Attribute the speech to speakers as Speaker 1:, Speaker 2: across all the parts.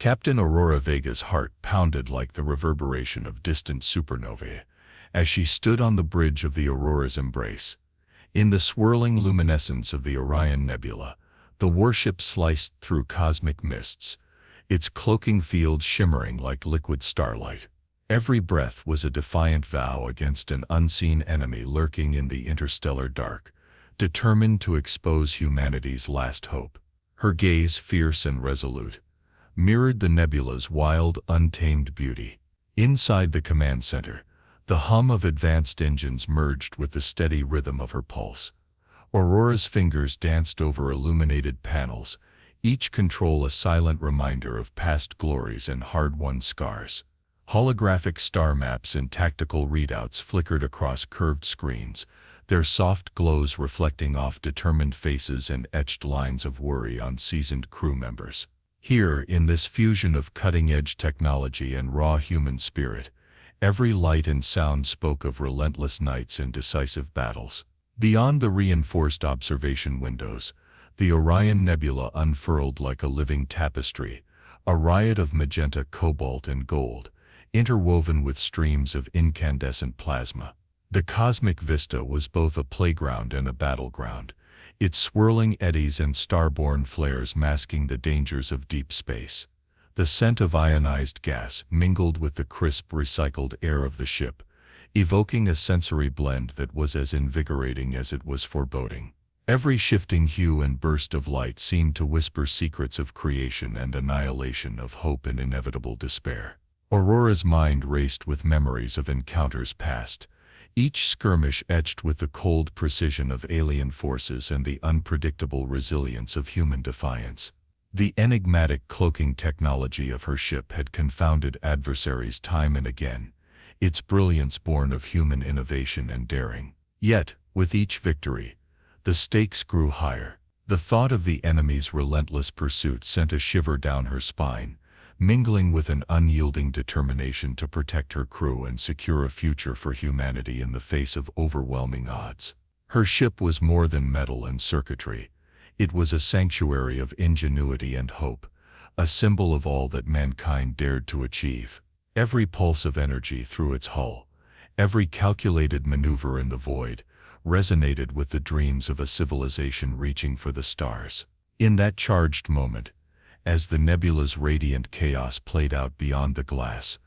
Speaker 1: Captain Aurora Vega's heart pounded like the reverberation of distant supernovae as she stood on the bridge of the Aurora's embrace. In the swirling luminescence of the Orion Nebula, the warship sliced through cosmic mists, its cloaking field shimmering like liquid starlight. Every breath was a defiant vow against an unseen enemy lurking in the interstellar dark, determined to expose humanity's last hope. Her gaze, fierce and resolute, mirrored the nebula's wild, untamed beauty. Inside the command center, the hum of advanced engines merged with the steady rhythm of her pulse. Aurora's fingers danced over illuminated panels, each control a silent reminder of past glories and hard-won scars. Holographic star maps and tactical readouts flickered across curved screens, their soft glows reflecting off determined faces and etched lines of worry on seasoned crew members. Here, in this fusion of cutting-edge technology and raw human spirit, every light and sound spoke of relentless nights and decisive battles. Beyond the reinforced observation windows, the Orion Nebula unfurled like a living tapestry, a riot of magenta, cobalt, and gold, interwoven with streams of incandescent plasma. The cosmic vista was both a playground and a battleground, its swirling eddies and starborn flares masking the dangers of deep space. The scent of ionized gas mingled with the crisp, recycled air of the ship, evoking a sensory blend that was as invigorating as it was foreboding. Every shifting hue and burst of light seemed to whisper secrets of creation and annihilation, of hope and inevitable despair. Aurora's mind raced with memories of encounters past, each skirmish etched with the cold precision of alien forces and the unpredictable resilience of human defiance. The enigmatic cloaking technology of her ship had confounded adversaries time and again, its brilliance born of human innovation and daring. Yet, with each victory, the stakes grew higher. The thought of the enemy's relentless pursuit sent a shiver down her spine, mingling with an unyielding determination to protect her crew and secure a future for humanity in the face of overwhelming odds. Her ship was more than metal and circuitry. It was a sanctuary of ingenuity and hope, a symbol of all that mankind dared to achieve. Every pulse of energy through its hull, every calculated maneuver in the void, resonated with the dreams of a civilization reaching for the stars. In that charged moment, as the nebula's radiant chaos played out beyond the glass,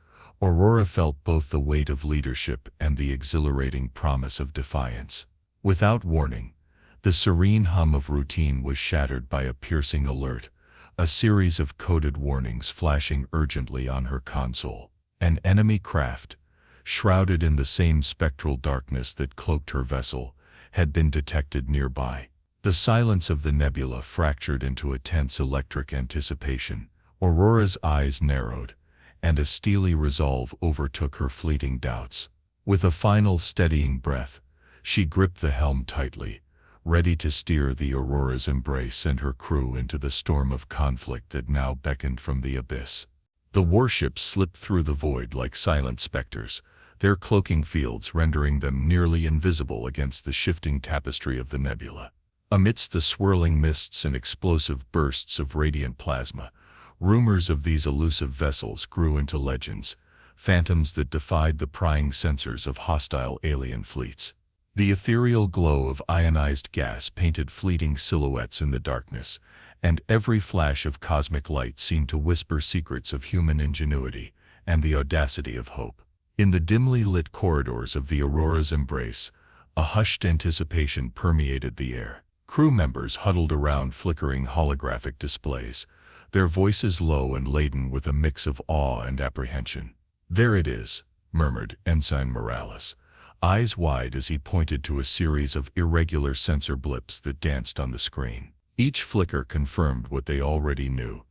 Speaker 1: Aurora felt both the weight of leadership and the exhilarating promise of defiance. Without warning, the serene hum of routine was shattered by a piercing alert, a series of coded warnings flashing urgently on her console. An enemy craft, shrouded in the same spectral darkness that cloaked her vessel, had been detected nearby. The silence of the nebula fractured into a tense electric anticipation. Aurora's eyes narrowed, and a steely resolve overtook her fleeting doubts. With a final steadying breath, she gripped the helm tightly, ready to steer the Aurora's embrace and her crew into the storm of conflict that now beckoned from the abyss. The warships slipped through the void like silent specters, their cloaking fields rendering them nearly invisible against the shifting tapestry of the nebula. Amidst the swirling mists and explosive bursts of radiant plasma, rumors of these elusive vessels grew into legends, phantoms that defied the prying sensors of hostile alien fleets. The ethereal glow of ionized gas painted fleeting silhouettes in the darkness, and every flash of cosmic light seemed to whisper secrets of human ingenuity and the audacity of hope. In the dimly lit corridors of the Aurora's embrace, a hushed anticipation permeated the air. Crew members huddled around flickering holographic displays, their voices low and laden with a mix of awe and apprehension. "There it is," murmured Ensign Morales, eyes wide as he pointed to a series of irregular sensor blips that danced on the screen. Each flicker confirmed what they already knew.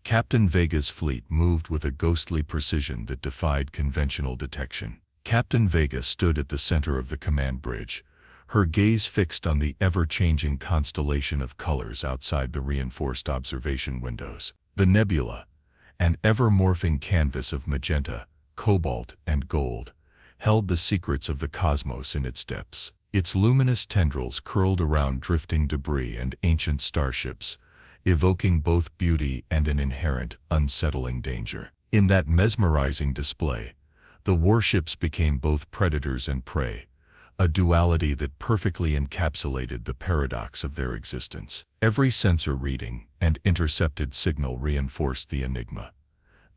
Speaker 1: Captain Vega's fleet moved with a ghostly precision that defied conventional detection. Captain Vega stood at the center of the command bridge, her gaze fixed on the ever-changing constellation of colors outside the reinforced observation windows. The nebula, an ever-morphing canvas of magenta, cobalt, and gold, held the secrets of the cosmos in its depths. Its luminous tendrils curled around drifting debris and ancient starships, evoking both beauty and an inherent, unsettling danger. In that mesmerizing display, the warships became both predators and prey, a duality that perfectly encapsulated the paradox of their existence. Every sensor reading and intercepted signal reinforced the enigma.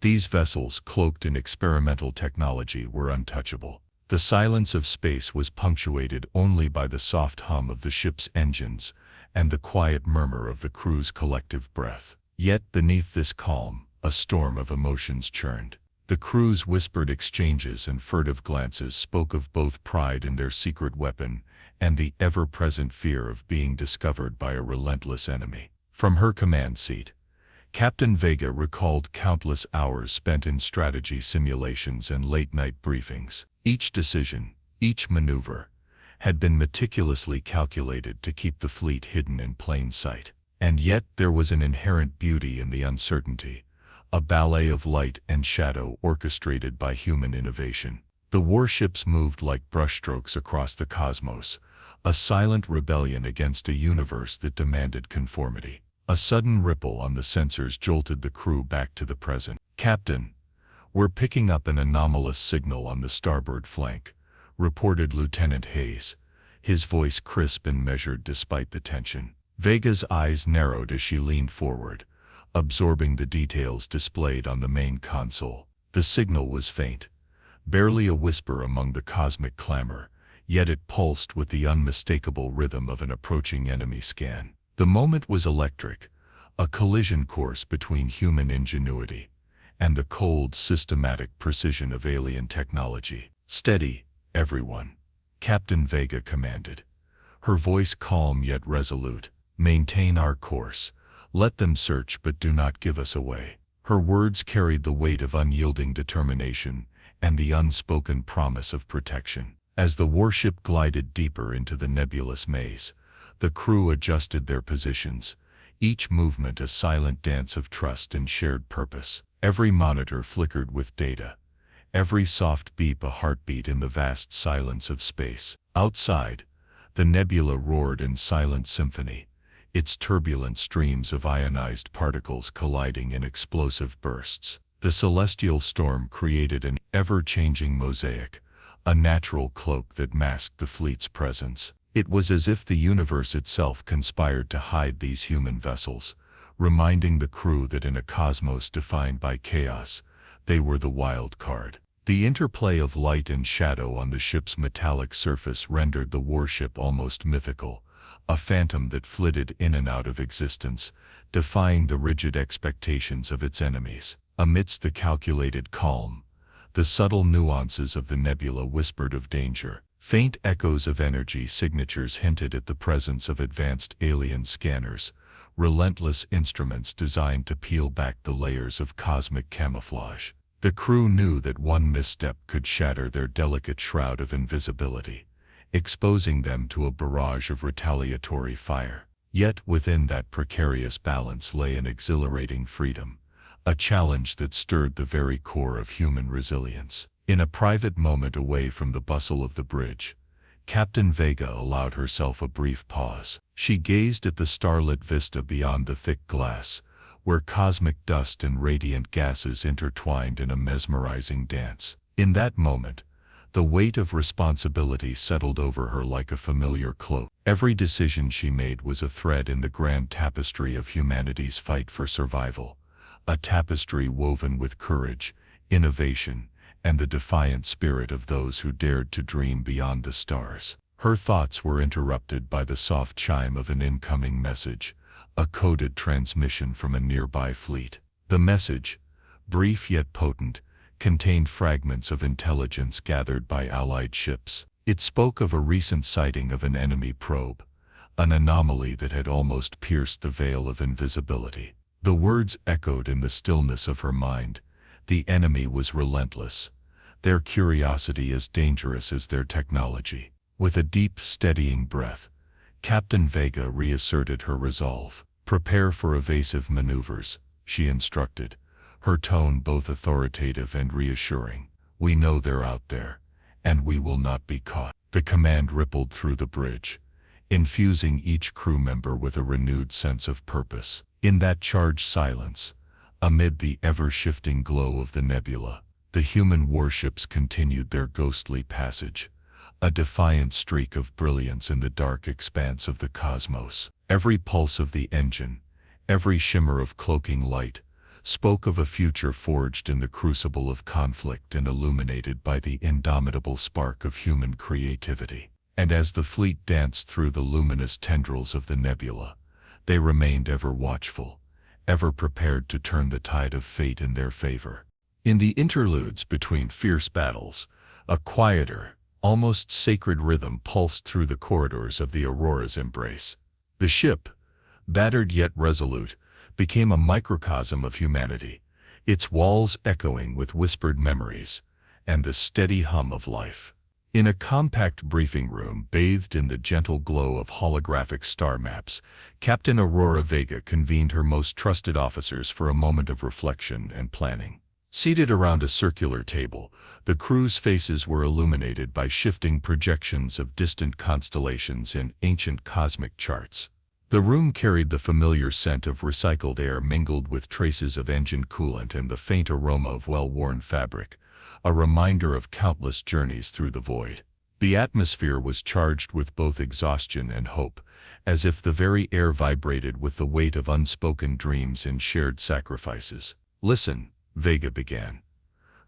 Speaker 1: These vessels, cloaked in experimental technology, were untouchable. The silence of space was punctuated only by the soft hum of the ship's engines and the quiet murmur of the crew's collective breath. Yet beneath this calm, a storm of emotions churned. The crew's whispered exchanges and furtive glances spoke of both pride in their secret weapon and the ever-present fear of being discovered by a relentless enemy. From her command seat, Captain Vega recalled countless hours spent in strategy simulations and late-night briefings. Each decision, each maneuver, had been meticulously calculated to keep the fleet hidden in plain sight. And yet there was an inherent beauty in the uncertainty, a ballet of light and shadow orchestrated by human innovation. The warships moved like brushstrokes across the cosmos, a silent rebellion against a universe that demanded conformity. A sudden ripple on the sensors jolted the crew back to the present. "Captain, we're picking up an anomalous signal on the starboard flank," reported Lieutenant Hayes, his voice crisp and measured despite the tension. Vega's eyes narrowed as she leaned forward, absorbing the details displayed on the main console. The signal was faint, barely a whisper among the cosmic clamor, yet it pulsed with the unmistakable rhythm of an approaching enemy scan. The moment was electric, a collision course between human ingenuity and the cold, systematic precision of alien technology. "Steady, everyone," Captain Vega commanded, her voice calm yet resolute. "Maintain our course. Let them search, but do not give us away." Her words carried the weight of unyielding determination and the unspoken promise of protection. As the warship glided deeper into the nebulous maze, the crew adjusted their positions, each movement a silent dance of trust and shared purpose. Every monitor flickered with data, every soft beep a heartbeat in the vast silence of space. Outside, the nebula roared in silent symphony, its turbulent streams of ionized particles colliding in explosive bursts. The celestial storm created an ever-changing mosaic, a natural cloak that masked the fleet's presence. It was as if the universe itself conspired to hide these human vessels, reminding the crew that in a cosmos defined by chaos, they were the wild card. The interplay of light and shadow on the ship's metallic surface rendered the warship almost mythical, a phantom that flitted in and out of existence, defying the rigid expectations of its enemies. Amidst the calculated calm, the subtle nuances of the nebula whispered of danger. Faint echoes of energy signatures hinted at the presence of advanced alien scanners, relentless instruments designed to peel back the layers of cosmic camouflage. The crew knew that one misstep could shatter their delicate shroud of invisibility, exposing them to a barrage of retaliatory fire. Yet within that precarious balance lay an exhilarating freedom, a challenge that stirred the very core of human resilience. In a private moment away from the bustle of the bridge, Captain Vega allowed herself a brief pause. She gazed at the starlit vista beyond the thick glass, where cosmic dust and radiant gases intertwined in a mesmerizing dance. In that moment, the weight of responsibility settled over her like a familiar cloak. Every decision she made was a thread in the grand tapestry of humanity's fight for survival, a tapestry woven with courage, innovation, and the defiant spirit of those who dared to dream beyond the stars. Her thoughts were interrupted by the soft chime of an incoming message, a coded transmission from a nearby fleet. The message, brief yet potent, contained fragments of intelligence gathered by Allied ships. It spoke of a recent sighting of an enemy probe, an anomaly that had almost pierced the veil of invisibility. The words echoed in the stillness of her mind. The enemy was relentless, their curiosity as dangerous as their technology. With a deep, steadying breath, Captain Vega reasserted her resolve. "Prepare for evasive maneuvers," she instructed, her tone both authoritative and reassuring. "We know they're out there, and we will not be caught." The command rippled through the bridge, infusing each crew member with a renewed sense of purpose. In that charged silence, amid the ever-shifting glow of the nebula, the human warships continued their ghostly passage, a defiant streak of brilliance in the dark expanse of the cosmos. Every pulse of the engine, every shimmer of cloaking light, spoke of a future forged in the crucible of conflict and illuminated by the indomitable spark of human creativity. And as the fleet danced through the luminous tendrils of the nebula, they remained ever watchful, ever prepared to turn the tide of fate in their favor. In the interludes between fierce battles, a quieter, almost sacred rhythm pulsed through the corridors of the Aurora's embrace. The ship, battered yet resolute, became a microcosm of humanity, its walls echoing with whispered memories and the steady hum of life. In a compact briefing room bathed in the gentle glow of holographic star maps, Captain Aurora Vega convened her most trusted officers for a moment of reflection and planning. Seated around a circular table, the crew's faces were illuminated by shifting projections of distant constellations in ancient cosmic charts. The room carried the familiar scent of recycled air mingled with traces of engine coolant and the faint aroma of well-worn fabric, a reminder of countless journeys through the void. The atmosphere was charged with both exhaustion and hope, as if the very air vibrated with the weight of unspoken dreams and shared sacrifices. "Listen," Vega began,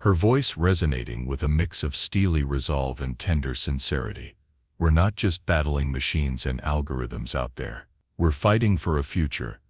Speaker 1: her voice resonating with a mix of steely resolve and tender sincerity. "We're not just battling machines and algorithms out there. We're fighting for a future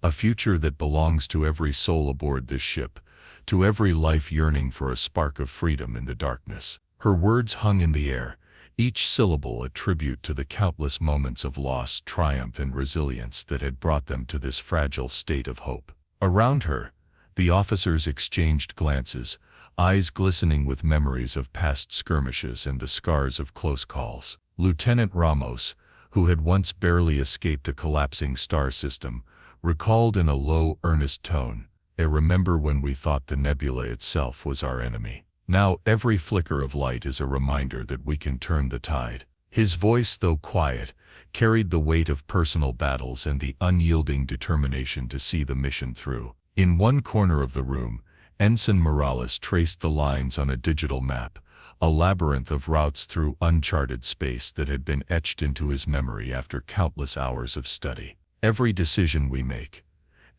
Speaker 1: that belongs to every soul aboard this ship, to every life yearning for a spark of freedom in the darkness." Her words hung in the air, each syllable a tribute to the countless moments of loss, triumph, and resilience that had brought them to this fragile state of hope. Around her, the officers exchanged glances, eyes glistening with memories of past skirmishes and the scars of close calls. Lieutenant Ramos, who had once barely escaped a collapsing star system, recalled in a low, earnest tone, "I remember when we thought the nebula itself was our enemy. Now every flicker of light is a reminder that we can turn the tide." His voice, though quiet, carried the weight of personal battles and the unyielding determination to see the mission through. In one corner of the room, Ensign Morales traced the lines on a digital map, a labyrinth of routes through uncharted space that had been etched into his memory after countless hours of study. "Every decision we make,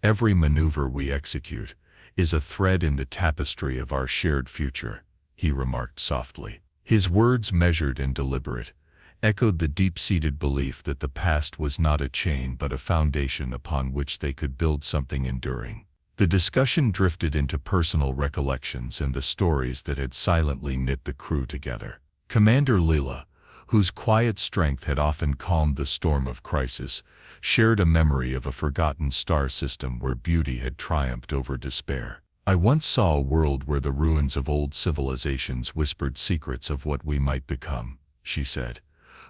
Speaker 1: every maneuver we execute, is a thread in the tapestry of our shared future," he remarked softly. His words, measured and deliberate, echoed the deep-seated belief that the past was not a chain but a foundation upon which they could build something enduring. The discussion drifted into personal recollections and the stories that had silently knit the crew together. Commander Lila, whose quiet strength had often calmed the storm of crisis, shared a memory of a forgotten star system where beauty had triumphed over despair. "I once saw a world where the ruins of old civilizations whispered secrets of what we might become," she said,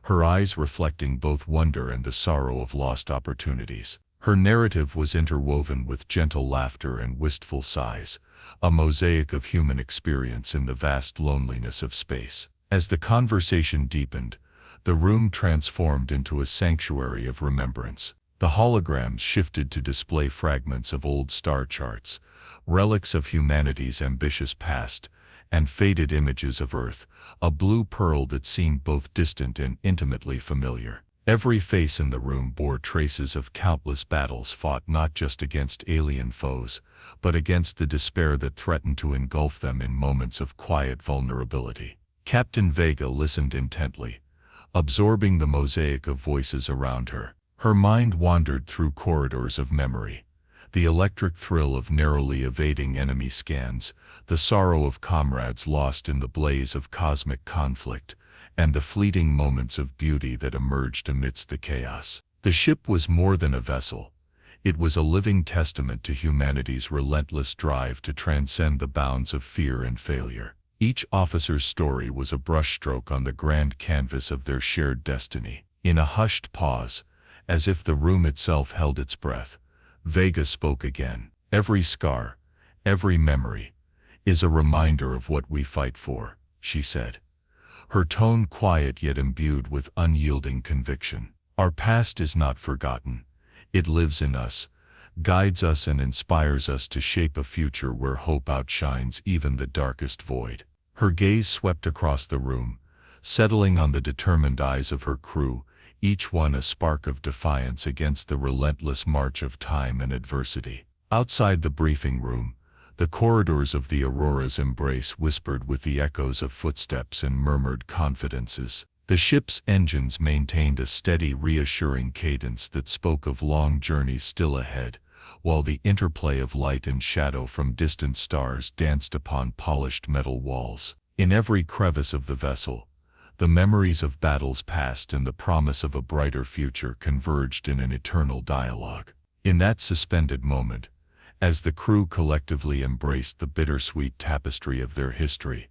Speaker 1: her eyes reflecting both wonder and the sorrow of lost opportunities. Her narrative was interwoven with gentle laughter and wistful sighs, a mosaic of human experience in the vast loneliness of space. As the conversation deepened, the room transformed into a sanctuary of remembrance. The holograms shifted to display fragments of old star charts, relics of humanity's ambitious past, and faded images of Earth, a blue pearl that seemed both distant and intimately familiar. Every face in the room bore traces of countless battles fought not just against alien foes, but against the despair that threatened to engulf them in moments of quiet vulnerability. Captain Vega listened intently, absorbing the mosaic of voices around her. Her mind wandered through corridors of memory, the electric thrill of narrowly evading enemy scans, the sorrow of comrades lost in the blaze of cosmic conflict, and the fleeting moments of beauty that emerged amidst the chaos. The ship was more than a vessel. It was a living testament to humanity's relentless drive to transcend the bounds of fear and failure. Each officer's story was a brushstroke on the grand canvas of their shared destiny. In a hushed pause, as if the room itself held its breath, Vega spoke again. "Every scar, every memory, is a reminder of what we fight for," she said, her tone quiet yet imbued with unyielding conviction. "Our past is not forgotten. It lives in us, guides us and inspires us to shape a future where hope outshines even the darkest void. Her gaze swept across the room, settling on the determined eyes of her crew, each one a spark of defiance against the relentless march of time and adversity. Outside the briefing room, the corridors of the Aurora's embrace whispered with the echoes of footsteps and murmured confidences. The ship's engines maintained a steady, reassuring cadence that spoke of long journeys still ahead, while the interplay of light and shadow from distant stars danced upon polished metal walls. In every crevice of the vessel, the memories of battles past and the promise of a brighter future converged in an eternal dialogue. In that suspended moment, as the crew collectively embraced the bittersweet tapestry of their history,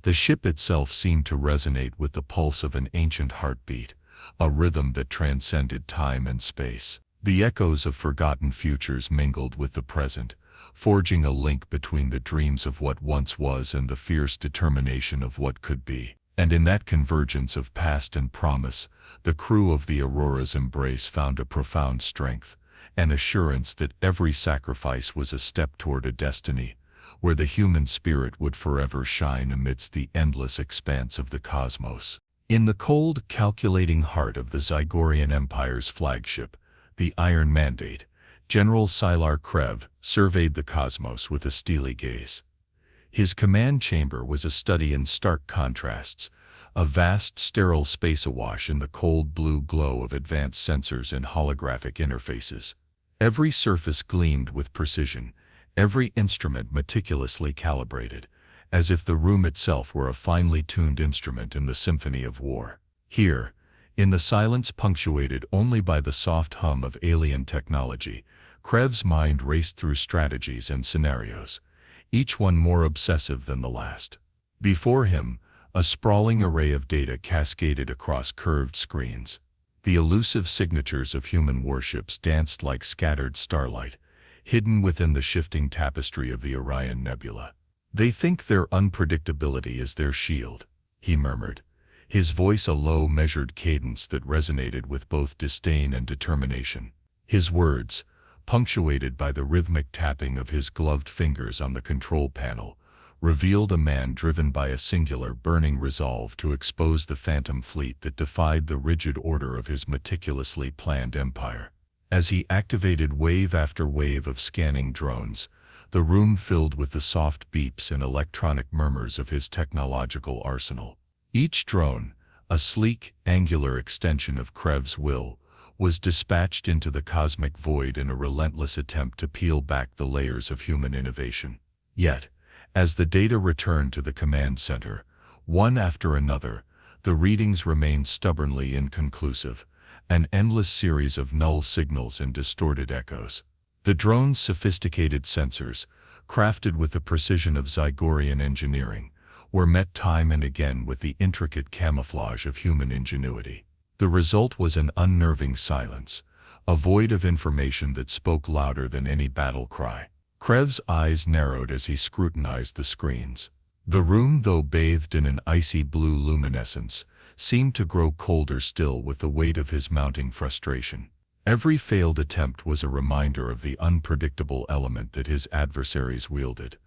Speaker 1: the ship itself seemed to resonate with the pulse of an ancient heartbeat, a rhythm that transcended time and space. The echoes of forgotten futures mingled with the present, forging a link between the dreams of what once was and the fierce determination of what could be. And in that convergence of past and promise, the crew of the Aurora's embrace found a profound strength, an assurance that every sacrifice was a step toward a destiny, where the human spirit would forever shine amidst the endless expanse of the cosmos. In the cold, calculating heart of the Zygorian Empire's flagship, the Iron Mandate, General Sylar Krev surveyed the cosmos with a steely gaze. His command chamber was a study in stark contrasts, a vast, sterile space awash in the cold blue glow of advanced sensors and holographic interfaces. Every surface gleamed with precision, every instrument meticulously calibrated, as if the room itself were a finely tuned instrument in the symphony of war. Here, in the silence punctuated only by the soft hum of alien technology, Krev's mind raced through strategies and scenarios, each one more obsessive than the last. Before him, a sprawling array of data cascaded across curved screens. The elusive signatures of human warships danced like scattered starlight, hidden within the shifting tapestry of the Orion Nebula. "They think their unpredictability is their shield," he murmured, his voice a low, measured cadence that resonated with both disdain and determination. His words, punctuated by the rhythmic tapping of his gloved fingers on the control panel, revealed a man driven by a singular, burning resolve to expose the phantom fleet that defied the rigid order of his meticulously planned empire. As he activated wave after wave of scanning drones, the room filled with the soft beeps and electronic murmurs of his technological arsenal. Each drone, a sleek, angular extension of Krev's will, was dispatched into the cosmic void in a relentless attempt to peel back the layers of human innovation. Yet, as the data returned to the command center, one after another, the readings remained stubbornly inconclusive, an endless series of null signals and distorted echoes. The drone's sophisticated sensors, crafted with the precision of Zygorian engineering, were met time and again with the intricate camouflage of human ingenuity. The result was an unnerving silence, a void of information that spoke louder than any battle cry. Krev's eyes narrowed as he scrutinized the screens. The room, though bathed in an icy blue luminescence, seemed to grow colder still with the weight of his mounting frustration. Every failed attempt was a reminder of the unpredictable element that his adversaries wielded,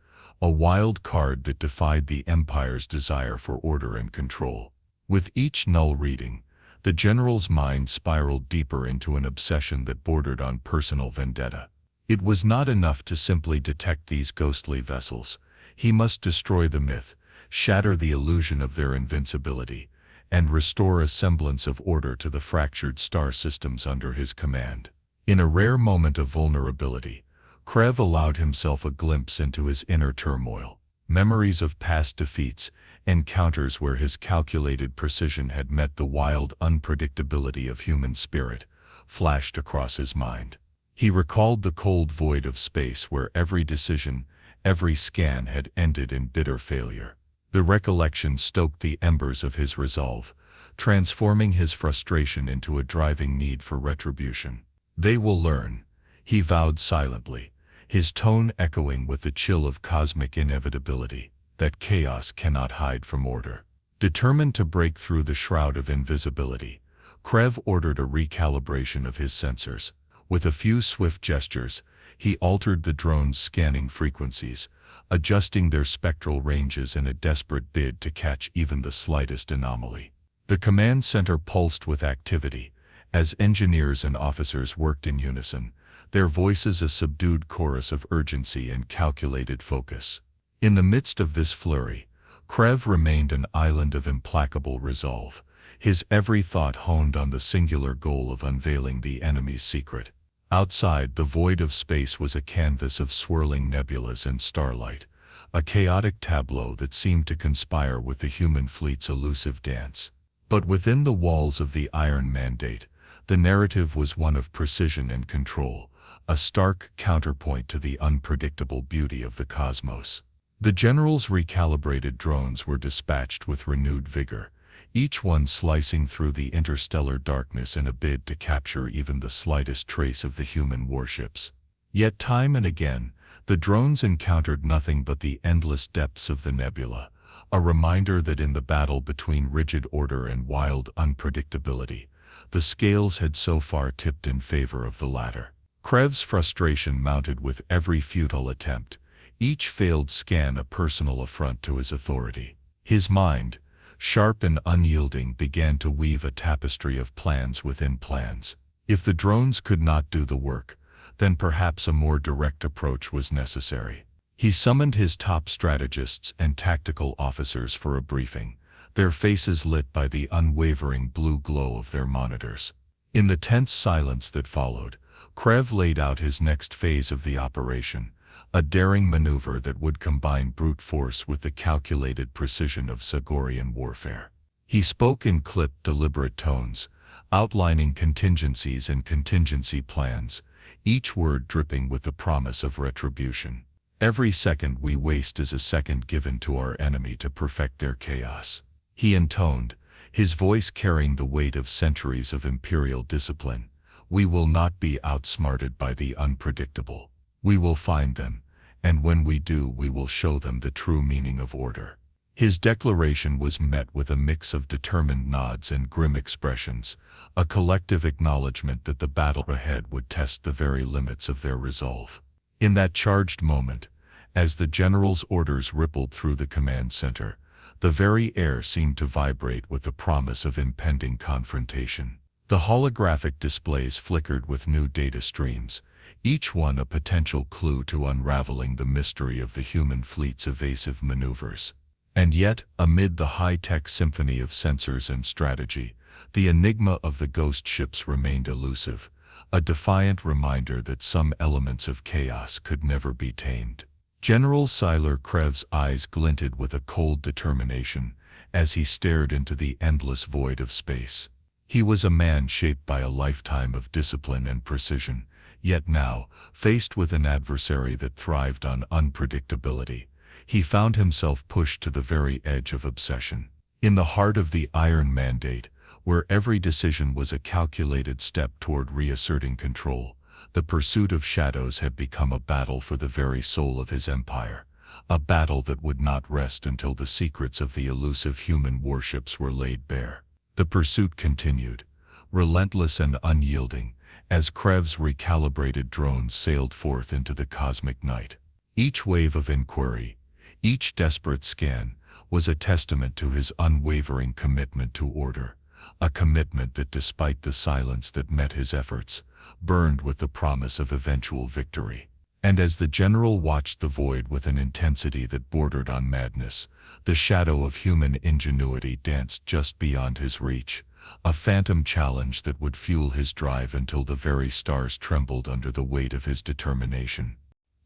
Speaker 1: a wild card that defied the Empire's desire for order and control. With each null reading, the general's mind spiraled deeper into an obsession that bordered on personal vendetta. It was not enough to simply detect these ghostly vessels. He must destroy the myth, shatter the illusion of their invincibility, and restore a semblance of order to the fractured star systems under his command. In a rare moment of vulnerability, Krev allowed himself a glimpse into his inner turmoil. Memories of past defeats, encounters where his calculated precision had met the wild unpredictability of human spirit, flashed across his mind. He recalled the cold void of space where every decision, every scan had ended in bitter failure. The recollection stoked the embers of his resolve, transforming his frustration into a driving need for retribution. "They will learn," he vowed silently, his tone echoing with the chill of cosmic inevitability, "that chaos cannot hide from order." Determined to break through the shroud of invisibility, Krev ordered a recalibration of his sensors. With a few swift gestures, He altered the drone's scanning frequencies, adjusting their spectral ranges in a desperate bid to catch even the slightest anomaly. The command center pulsed with activity, as engineers and officers worked in unison, their voices a subdued chorus of urgency and calculated focus. In the midst of this flurry, Krev remained an island of implacable resolve, his every thought honed on the singular goal of unveiling the enemy's secret. Outside, the void of space was a canvas of swirling nebulas and starlight, a chaotic tableau that seemed to conspire with the human fleet's elusive dance. But within the walls of the Iron Mandate, the narrative was one of precision and control, a stark counterpoint to the unpredictable beauty of the cosmos. The general's recalibrated drones were dispatched with renewed vigor, each one slicing through the interstellar darkness in a bid to capture even the slightest trace of the human warships. Yet time and again, the drones encountered nothing but the endless depths of the nebula, a reminder that in the battle between rigid order and wild unpredictability, the scales had so far tipped in favor of the latter. Krev's frustration mounted with every futile attempt, each failed scan a personal affront to his authority. His mind, sharp and unyielding, began to weave a tapestry of plans within plans. If the drones could not do the work, then perhaps a more direct approach was necessary. He summoned his top strategists and tactical officers for a briefing, their faces lit by the unwavering blue glow of their monitors. In the tense silence that followed, Krev laid out his next phase of the operation, a daring maneuver that would combine brute force with the calculated precision of Zagorian warfare. He spoke in clipped, deliberate tones, outlining contingencies and contingency plans, each word dripping with the promise of retribution. Every second we waste is a second given to our enemy to perfect their chaos, he intoned, his voice carrying the weight of centuries of imperial discipline. We will not be outsmarted by the unpredictable. We will find them, and when we do, we will show them the true meaning of order. His declaration was met with a mix of determined nods and grim expressions, a collective acknowledgement that the battle ahead would test the very limits of their resolve. In that charged moment, as the general's orders rippled through the command center, the very air seemed to vibrate with the promise of impending confrontation. The holographic displays flickered with new data streams, each one a potential clue to unraveling the mystery of the human fleet's evasive maneuvers. And yet, amid the high-tech symphony of sensors and strategy, the enigma of the ghost ships remained elusive, a defiant reminder that some elements of chaos could never be tamed. General Siler Krev's eyes glinted with a cold determination as he stared into the endless void of space. He was a man shaped by a lifetime of discipline and precision, yet now, faced with an adversary that thrived on unpredictability, he found himself pushed to the very edge of obsession. In the heart of the Iron Mandate, where every decision was a calculated step toward reasserting control, the pursuit of shadows had become a battle for the very soul of his empire, a battle that would not rest until the secrets of the elusive human warships were laid bare. The pursuit continued, relentless and unyielding, as Krev's recalibrated drones sailed forth into the cosmic night. Each wave of inquiry, each desperate scan, was a testament to his unwavering commitment to order, a commitment that, despite the silence that met his efforts, burned with the promise of eventual victory. And as the general watched the void with an intensity that bordered on madness, the shadow of human ingenuity danced just beyond his reach, a phantom challenge that would fuel his drive until the very stars trembled under the weight of his determination.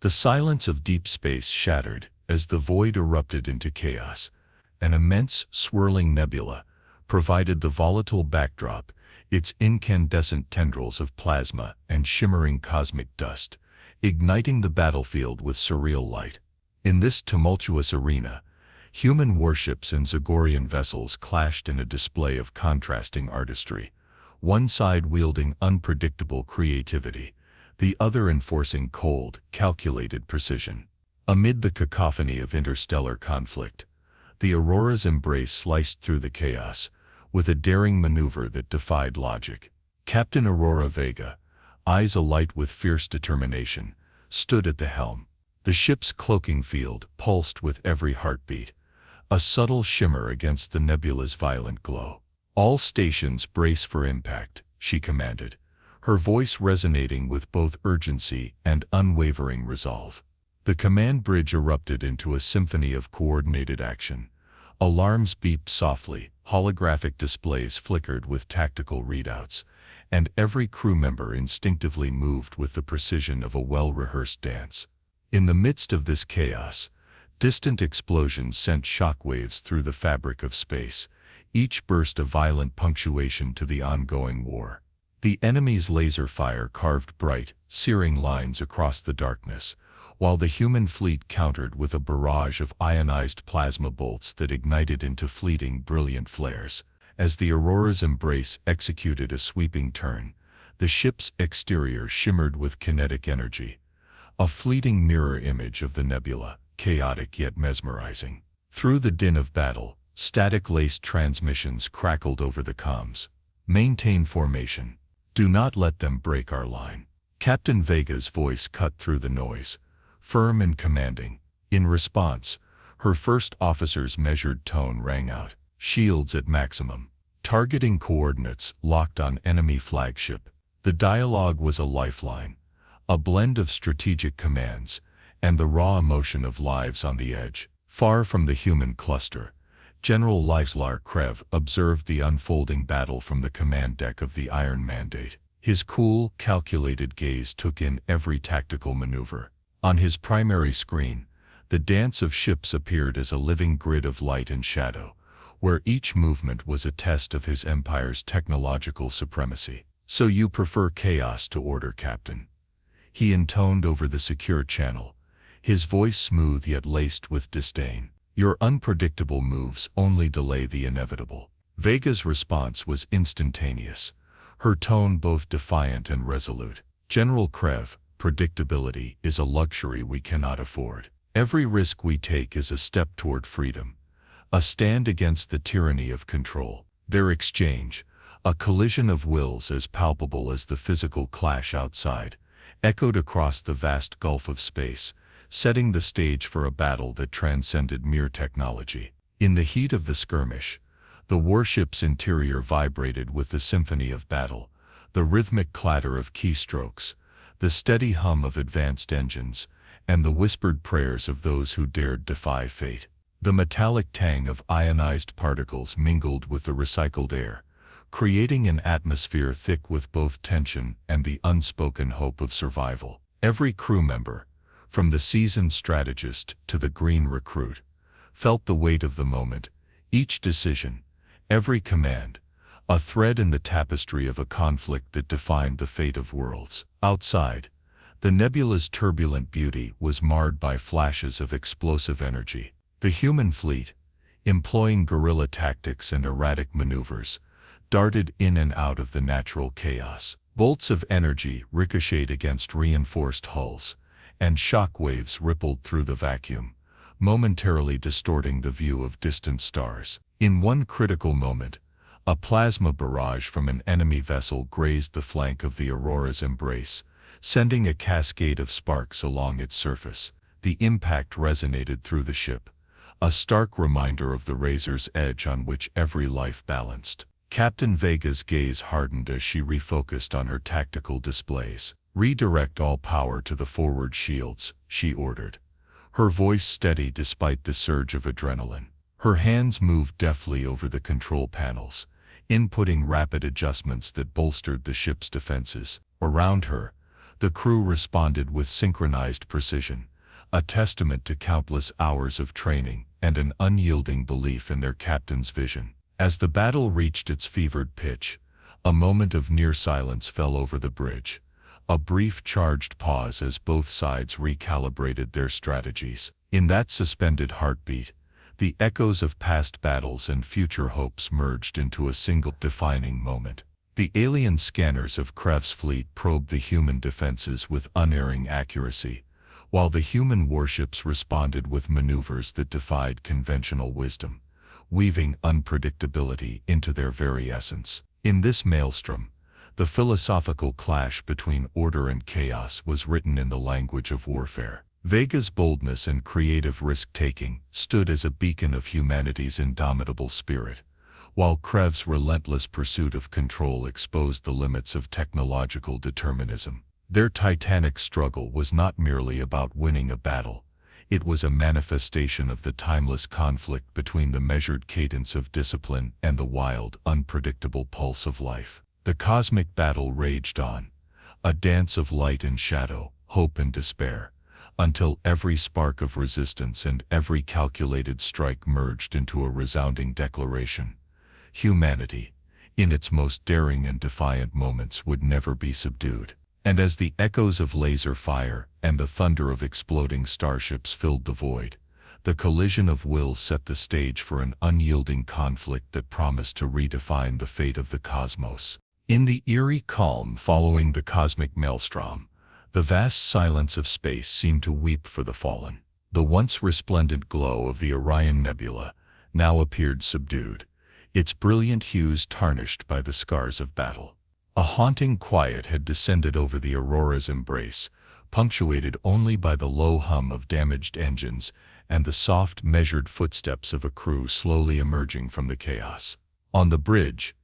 Speaker 1: The silence of deep space shattered as the void erupted into chaos. An immense, swirling nebula provided the volatile backdrop, its incandescent tendrils of plasma and shimmering cosmic dust, igniting the battlefield with surreal light. In this tumultuous arena, human warships and Zagorian vessels clashed in a display of contrasting artistry, one side wielding unpredictable creativity, the other enforcing cold, calculated precision. Amid the cacophony of interstellar conflict, the Aurora's embrace sliced through the chaos, with a daring maneuver that defied logic. Captain Aurora Vega, eyes alight with fierce determination, stood at the helm. The ship's cloaking field pulsed with every heartbeat, a subtle shimmer against the nebula's violent glow. "All stations brace for impact," she commanded, her voice resonating with both urgency and unwavering resolve. The command bridge erupted into a symphony of coordinated action. Alarms beeped softly, holographic displays flickered with tactical readouts, and every crew member instinctively moved with the precision of a well-rehearsed dance. In the midst of this chaos, distant explosions sent shockwaves through the fabric of space, each burst a violent punctuation to the ongoing war. The enemy's laser fire carved bright, searing lines across the darkness, while the human fleet countered with a barrage of ionized plasma bolts that ignited into fleeting, brilliant flares. As the Aurora's embrace executed a sweeping turn, the ship's exterior shimmered with kinetic energy, a fleeting mirror image of the nebula, chaotic yet mesmerizing. Through the din of battle, static-laced transmissions crackled over the comms. "Maintain formation. Do not let them break our line." Captain Vega's voice cut through the noise, firm and commanding. In response, her first officer's measured tone rang out. "Shields at maximum. Targeting coordinates locked on enemy flagship." The dialogue was a lifeline, a blend of strategic commands and the raw emotion of lives on the edge. Far from the human cluster, General Lyslar Krev observed the unfolding battle from the command deck of the Iron Mandate. His cool, calculated gaze took in every tactical maneuver. On his primary screen, the dance of ships appeared as a living grid of light and shadow, where each movement was a test of his empire's technological supremacy. "So you prefer chaos to order, Captain?" he intoned over the secure channel, his voice smooth yet laced with disdain. "Your unpredictable moves only delay the inevitable." Vega's response was instantaneous, her tone both defiant and resolute. "General Krev, predictability is a luxury we cannot afford. Every risk we take is a step toward freedom, a stand against the tyranny of control." Their exchange, a collision of wills as palpable as the physical clash outside, echoed across the vast gulf of space, setting the stage for a battle that transcended mere technology. In the heat of the skirmish, the warship's interior vibrated with the symphony of battle, the rhythmic clatter of keystrokes, the steady hum of advanced engines, and the whispered prayers of those who dared defy fate. The metallic tang of ionized particles mingled with the recycled air, creating an atmosphere thick with both tension and the unspoken hope of survival. Every crew member, from the seasoned strategist to the green recruit, felt the weight of the moment, each decision, every command, a thread in the tapestry of a conflict that defined the fate of worlds. Outside, the nebula's turbulent beauty was marred by flashes of explosive energy. The human fleet, employing guerrilla tactics and erratic maneuvers, darted in and out of the natural chaos. Bolts of energy ricocheted against reinforced hulls, and shock waves rippled through the vacuum, momentarily distorting the view of distant stars. In one critical moment, a plasma barrage from an enemy vessel grazed the flank of the Aurora's embrace, sending a cascade of sparks along its surface. The impact resonated through the ship, a stark reminder of the razor's edge on which every life balanced. Captain Vega's gaze hardened as she refocused on her tactical displays. "Redirect all power to the forward shields," she ordered, her voice steady despite the surge of adrenaline. Her hands moved deftly over the control panels, inputting rapid adjustments that bolstered the ship's defenses. Around her, the crew responded with synchronized precision, a testament to countless hours of training and an unyielding belief in their captain's vision. As the battle reached its fevered pitch, a moment of near silence fell over the bridge, a brief charged pause as both sides recalibrated their strategies. In that suspended heartbeat, the echoes of past battles and future hopes merged into a single defining moment. The alien scanners of Krev's fleet probed the human defenses with unerring accuracy, while the human warships responded with maneuvers that defied conventional wisdom, weaving unpredictability into their very essence. In this maelstrom, The philosophical clash between order and chaos was written in the language of warfare. Vega's boldness and creative risk-taking stood as a beacon of humanity's indomitable spirit, while Krev's relentless pursuit of control exposed the limits of technological determinism. Their titanic struggle was not merely about winning a battle. It was a manifestation of the timeless conflict between the measured cadence of discipline and the wild, unpredictable pulse of life. The cosmic battle raged on, a dance of light and shadow, hope and despair, until every spark of resistance and every calculated strike merged into a resounding declaration. Humanity, in its most daring and defiant moments, would never be subdued. And as the echoes of laser fire and the thunder of exploding starships filled the void, the collision of wills set the stage for an unyielding conflict that promised to redefine the fate of the cosmos. In the eerie calm following the cosmic maelstrom, the vast silence of space seemed to weep for the fallen. The once resplendent glow of the Orion Nebula now appeared subdued, its brilliant hues tarnished by the scars of battle. A haunting quiet had descended over the Aurora's embrace, punctuated only by the low hum of damaged engines and the soft, measured footsteps of a crew slowly emerging from the chaos. On the bridge,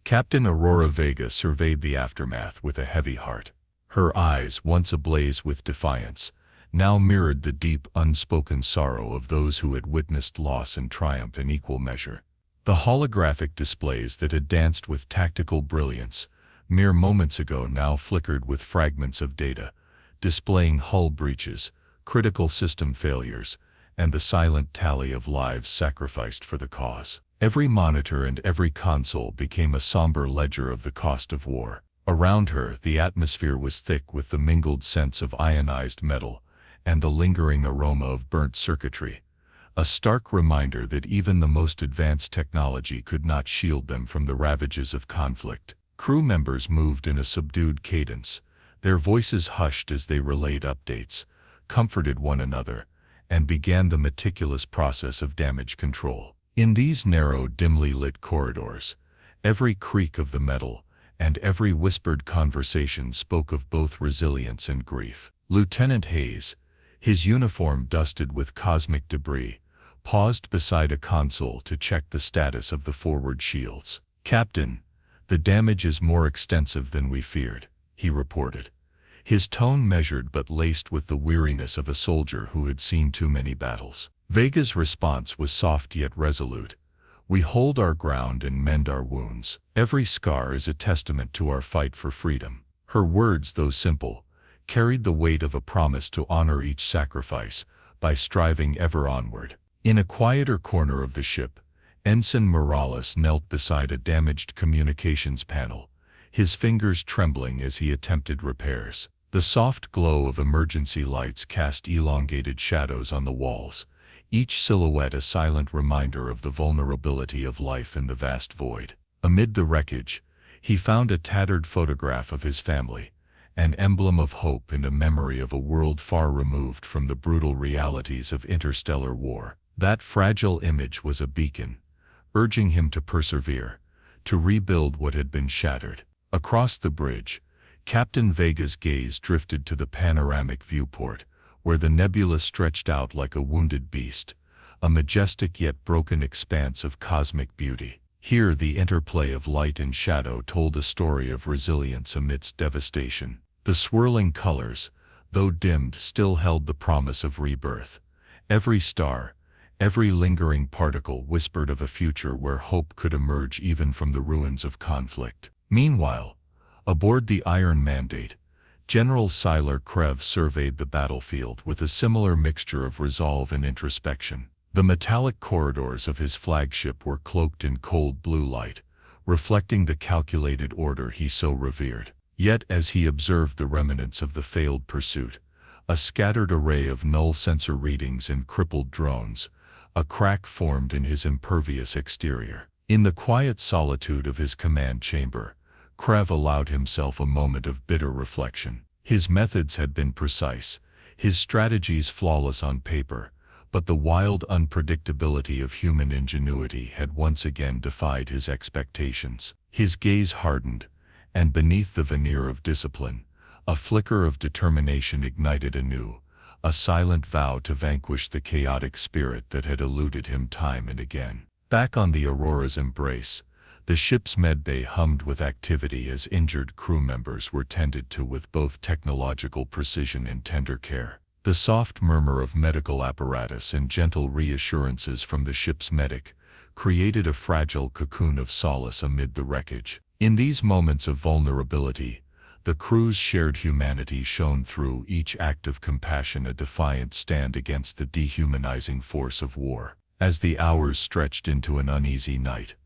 Speaker 1: Captain Aurora Vega surveyed the aftermath with a heavy heart. Her eyes, once ablaze with defiance, now mirrored the deep, unspoken sorrow of those who had witnessed loss and triumph in equal measure. The holographic displays that had danced with tactical brilliance mere moments ago now flickered with fragments of data, displaying hull breaches, critical system failures, and the silent tally of lives sacrificed for the cause. Every monitor and every console became a somber ledger of the cost of war. Around her, the atmosphere was thick with the mingled scents of ionized metal and the lingering aroma of burnt circuitry, a stark reminder that even the most advanced technology could not shield them from the ravages of conflict. Crew members moved in a subdued cadence, their voices hushed as they relayed updates, comforted one another, and began the meticulous process of damage control. In these narrow, dimly lit corridors, every creak of the metal and every whispered conversation spoke of both resilience and grief. Lieutenant Hayes, his uniform dusted with cosmic debris, paused beside a console to check the status of the forward shields. "Captain, the damage is more extensive than we feared," he reported, his tone measured but laced with the weariness of a soldier who had seen too many battles. Vega's response was soft yet resolute. "We hold our ground and mend our wounds. Every scar is a testament to our fight for freedom." Her words, though simple, carried the weight of a promise to honor each sacrifice by striving ever onward. In a quieter corner of the ship, Ensign Morales knelt beside a damaged communications panel, his fingers trembling as he attempted repairs. The soft glow of emergency lights cast elongated shadows on the walls, each silhouette a silent reminder of the vulnerability of life in the vast void. Amid the wreckage, he found a tattered photograph of his family, an emblem of hope and a memory of a world far removed from the brutal realities of interstellar war. That fragile image was a beacon, urging him to persevere, to rebuild what had been shattered. Across the bridge, Captain Vega's gaze drifted to the panoramic viewport, where the nebula stretched out like a wounded beast, a majestic yet broken expanse of cosmic beauty. Here the interplay of light and shadow told a story of resilience amidst devastation. The swirling colors, though dimmed, still held the promise of rebirth. Every star, every lingering particle whispered of a future where hope could emerge even from the ruins of conflict. Meanwhile, aboard the Iron Mandate, General Siler Krev surveyed the battlefield with a similar mixture of resolve and introspection. The metallic corridors of his flagship were cloaked in cold blue light, reflecting the calculated order he so revered. Yet as he observed the remnants of the failed pursuit, a scattered array of null sensor readings and crippled drones, a crack formed in his impervious exterior. In the quiet solitude of his command chamber, Krev allowed himself a moment of bitter reflection. His methods had been precise, his strategies flawless on paper, but the wild unpredictability of human ingenuity had once again defied his expectations. His gaze hardened, and beneath the veneer of discipline, a flicker of determination ignited anew, a silent vow to vanquish the chaotic spirit that had eluded him time and again. Back on the Aurora's embrace, the ship's medbay hummed with activity as injured crew members were tended to with both technological precision and tender care. The soft murmur of medical apparatus and gentle reassurances from the ship's medic created a fragile cocoon of solace amid the wreckage. In these moments of vulnerability, the crew's shared humanity shone through, each act of compassion a defiant stand against the dehumanizing force of war. As the hours stretched into an uneasy night,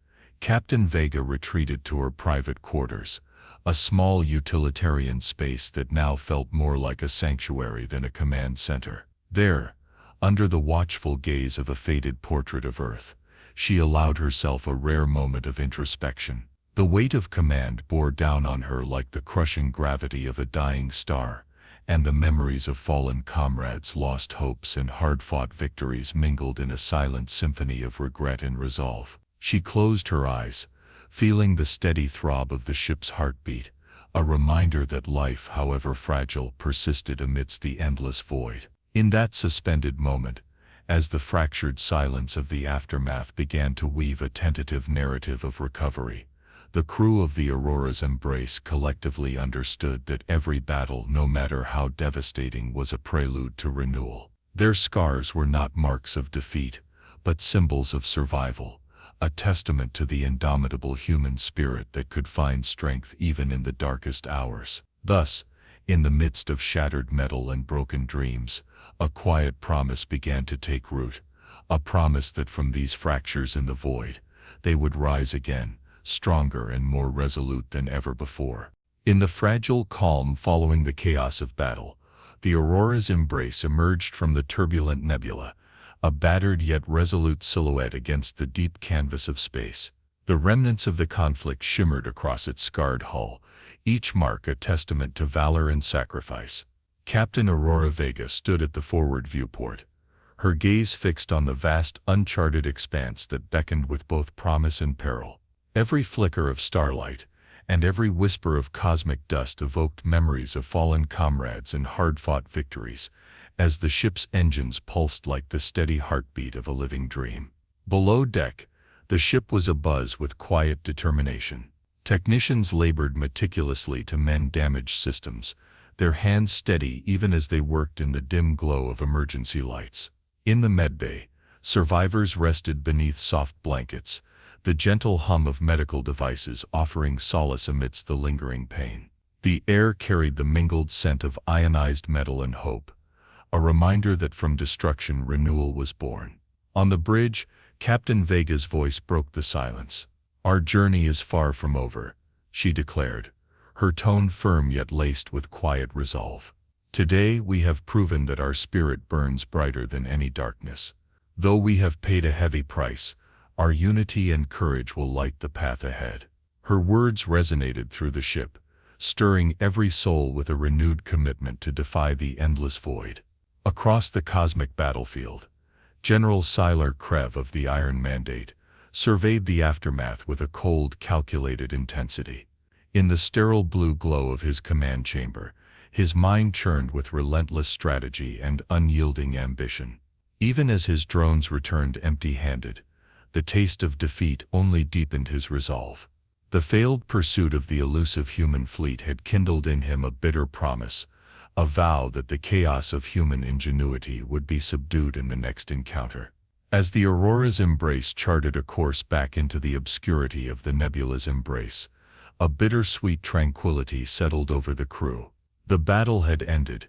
Speaker 1: Captain Vega retreated to her private quarters, a small utilitarian space that now felt more like a sanctuary than a command center. There, under the watchful gaze of a faded portrait of Earth, she allowed herself a rare moment of introspection. The weight of command bore down on her like the crushing gravity of a dying star, and the memories of fallen comrades, lost hopes, and hard-fought victories mingled in a silent symphony of regret and resolve. She closed her eyes, feeling the steady throb of the ship's heartbeat, a reminder that life, however fragile, persisted amidst the endless void. In that suspended moment, as the fractured silence of the aftermath began to weave a tentative narrative of recovery, the crew of the Aurora's embrace collectively understood that every battle, no matter how devastating, was a prelude to renewal. Their scars were not marks of defeat, but symbols of survival, a testament to the indomitable human spirit that could find strength even in the darkest hours. Thus, in the midst of shattered metal and broken dreams, a quiet promise began to take root, a promise that from these fractures in the void, they would rise again, stronger and more resolute than ever before. In the fragile calm following the chaos of battle, the Aurora's embrace emerged from the turbulent nebula, a battered yet resolute silhouette against the deep canvas of space. The remnants of the conflict shimmered across its scarred hull, each mark a testament to valor and sacrifice. Captain Aurora Vega stood at the forward viewport, her gaze fixed on the vast, uncharted expanse that beckoned with both promise and peril. Every flicker of starlight and every whisper of cosmic dust evoked memories of fallen comrades and hard-fought victories, as the ship's engines pulsed like the steady heartbeat of a living dream. Below deck, the ship was abuzz with quiet determination. Technicians labored meticulously to mend damaged systems, their hands steady even as they worked in the dim glow of emergency lights. In the medbay, survivors rested beneath soft blankets, the gentle hum of medical devices offering solace amidst the lingering pain. The air carried the mingled scent of ionized metal and hope, a reminder that from destruction renewal was born. On the bridge, Captain Vega's voice broke the silence. "Our journey is far from over," she declared, her tone firm yet laced with quiet resolve. "Today we have proven that our spirit burns brighter than any darkness. Though we have paid a heavy price, our unity and courage will light the path ahead." Her words resonated through the ship, stirring every soul with a renewed commitment to defy the endless void. Across the cosmic battlefield, General Siler Krev of the Iron Mandate surveyed the aftermath with a cold, calculated intensity. In the sterile blue glow of his command chamber, his mind churned with relentless strategy and unyielding ambition. Even as his drones returned empty-handed, the taste of defeat only deepened his resolve. The failed pursuit of the elusive human fleet had kindled in him a bitter promise, a vow that the chaos of human ingenuity would be subdued in the next encounter. As the Aurora's embrace charted a course back into the obscurity of the nebula's embrace, a bittersweet tranquility settled over the crew. The battle had ended,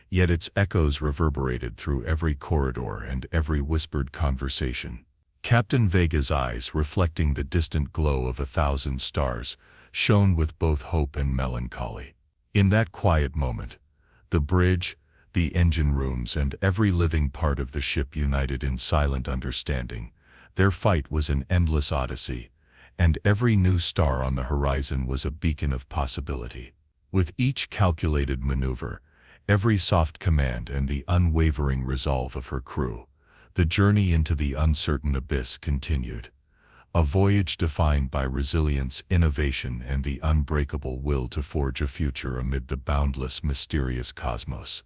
Speaker 1: yet its echoes reverberated through every corridor and every whispered conversation. Captain Vega's eyes, reflecting the distant glow of 1,000 stars, shone with both hope and melancholy. In that quiet moment, the bridge, the engine rooms, and every living part of the ship united in silent understanding. Their fight was an endless odyssey, and every new star on the horizon was a beacon of possibility. With each calculated maneuver, every soft command, and the unwavering resolve of her crew, the journey into the uncertain abyss continued. a voyage defined by resilience, innovation, and the unbreakable will to forge a future amid the boundless, mysterious cosmos.